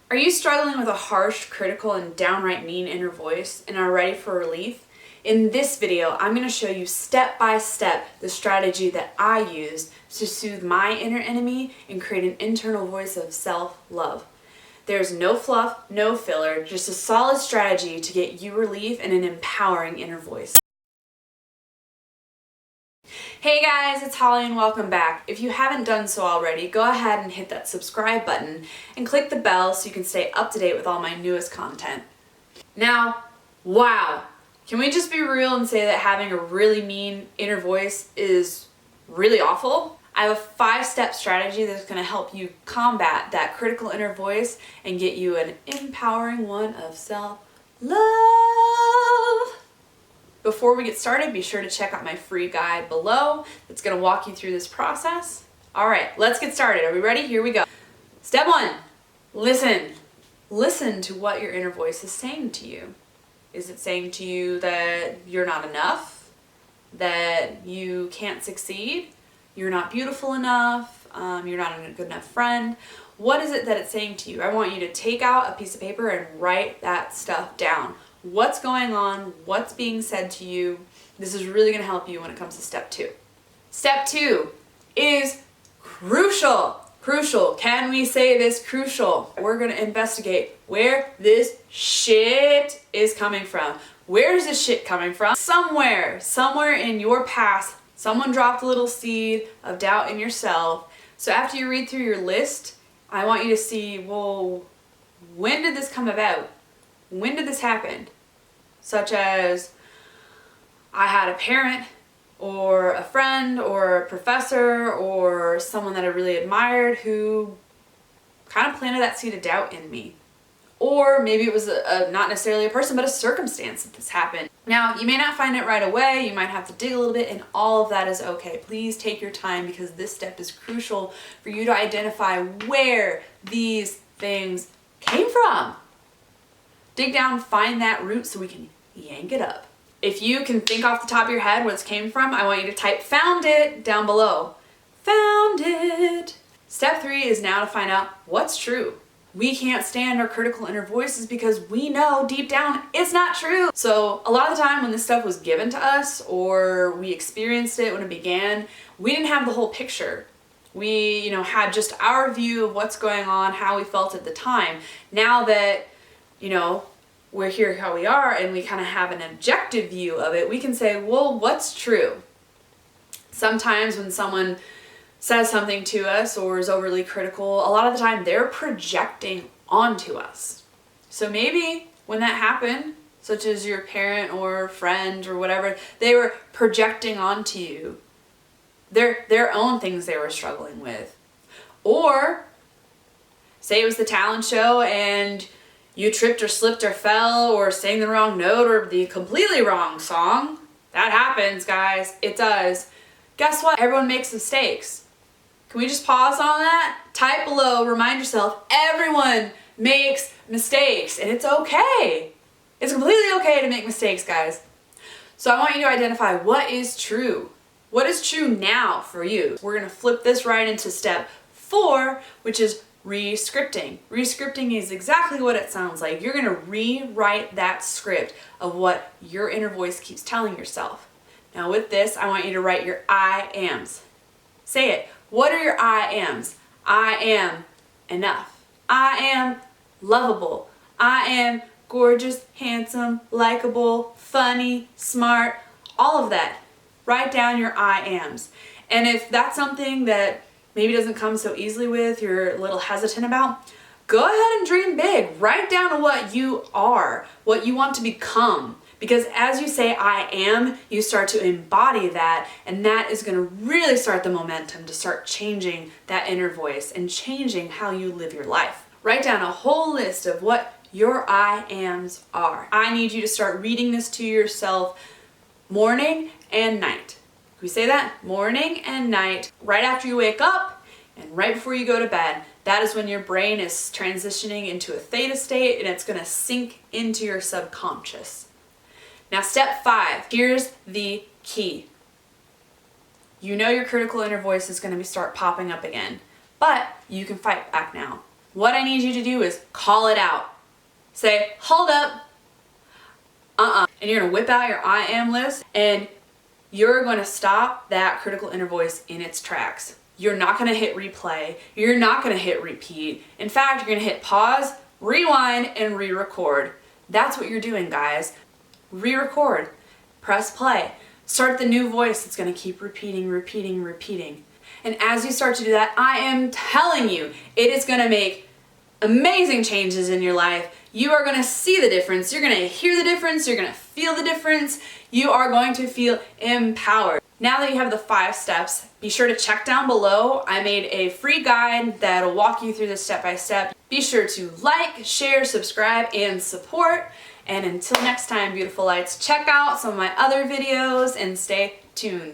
Are you struggling with a harsh, critical, and downright mean inner voice and are ready for relief? In this video, I'm going to show you step by step the strategy that I used to soothe my inner enemy and create an internal voice of self-love. There's no fluff, no filler, just a solid strategy to get you relief and an empowering inner voice. Hey guys, it's Holly and welcome back. If you haven't done so already, go ahead and hit that subscribe button and click the bell so you can stay up to date with all my newest content. Now, wow, can we just be real and say that having a really mean inner voice is really awful? I have a 5-step strategy that's going to help you combat that critical inner voice and get you an empowering one of self-love. Before we get started, be sure to check out my free guide below that's going to walk you through this process. All right, let's get started. Are we ready? Here we go. Step 1, listen. Listen to what your inner voice is saying to you. Is it saying to you that you're not enough? That you can't succeed? You're not beautiful enough? You're not a good enough friend? What is it that it's saying to you? I want you to take out a piece of paper and write that stuff down. What's going on? What's being said to you? This is really going to help you when it comes to step 2. Step 2 is crucial. Crucial. Can we say this? Crucial. We're going to investigate where this shit is coming from. Where is this shit coming from? Somewhere in your past, someone dropped a little seed of doubt in yourself. So after you read through your list, I want you to see, well, when did this come about? When did this happen? Such as, I had a parent or a friend or a professor or someone that I really admired who kind of planted that seed of doubt in me. Or maybe it was not necessarily a person, but a circumstance that this happened. Now, you may not find it right away. You might have to dig a little bit, and all of that is okay. Please take your time because this step is crucial for you to identify where these things came from. Dig down, find that root so we can yank it up. If you can think off the top of your head where this came from, I want you to type "found it" down below. Found it. Step 3 is now to find out what's true. We can't stand our critical inner voices because we know deep down it's not true. So a lot of the time when this stuff was given to us or we experienced it when it began, we didn't have the whole picture. We, had just our view of what's going on, how we felt at the time. Now that, we're here how we are and we kind of have an objective view of it, we can say, well, what's true? Sometimes when someone says something to us or is overly critical, a lot of the time they're projecting onto us. So maybe when that happened, such as your parent or friend or whatever, they were projecting onto you their own things they were struggling with. Or say it was the talent show and you tripped or slipped or fell or sang the wrong note or the completely wrong song. That happens, guys. It does. Guess what? Everyone makes mistakes. Can we just pause on that? Type below, remind yourself, everyone makes mistakes and it's okay. It's completely okay to make mistakes, guys. So I want you to identify what is true. What is true now for you? We're going to flip this right into step 4, which is re-scripting. Re-scripting is exactly what it sounds like. You're going to rewrite that script of what your inner voice keeps telling yourself. Now with this, I want you to write your I ams. Say it. What are your I ams? I am enough. I am lovable. I am gorgeous, handsome, likable, funny, smart, all of that. Write down your I ams. And if that's something that maybe doesn't come so easily with, you're a little hesitant about, go ahead and dream big. Write down what you are, what you want to become. Because as you say I am, you start to embody that, and that is going to really start the momentum to start changing that inner voice and changing how you live your life. Write down a whole list of what your I ams are. I need you to start reading this to yourself morning and night. Can we say that? Morning and night, right after you wake up and right before you go to bed. That is when your brain is transitioning into a theta state and it's going to sink into your subconscious. Now step 5, here's the key. You know your critical inner voice is going to start popping up again, but you can fight back now. what I need you to do is call it out. Say, hold up, and you're gonna whip out your I am list, and you're gonna stop that critical inner voice in its tracks. You're not gonna hit replay. You're not gonna hit repeat. In fact, you're gonna hit pause, rewind, and re-record. That's what you're doing, guys. Re-record, press play. Start the new voice that's gonna keep repeating, repeating, repeating. And as you start to do that, I am telling you, it is gonna make amazing changes in your life. You are gonna see the difference. You're gonna hear the difference. You're gonna feel the difference. You are going to feel empowered. Now that you have the 5 steps, be sure to check down below. I made a free guide that'll walk you through this step by step. Be sure to like, share, subscribe, and support. And until next time, beautiful lights, check out some of my other videos and stay tuned.